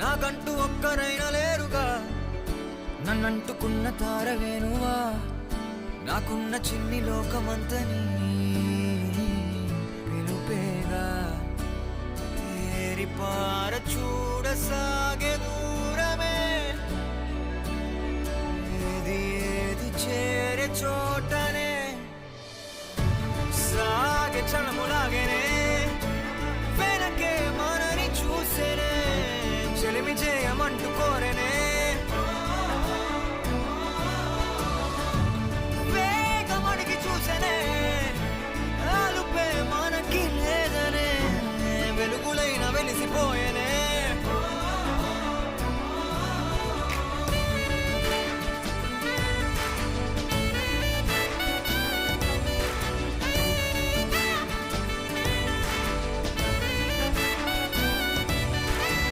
నాకంటూ ఒక్కరైనా లేరుగా, నన్నంటుకున్న తారవేనువా, నాకున్న చిన్ని లోకమంతని పిలుపేగా. తేరిపార చూడసాగే దూరమే, ఏది ఏది చేరే చోటనే సాగే చలములాగేనే, వెనకే మనని చూసేనే చెలిమి చేయమంటూ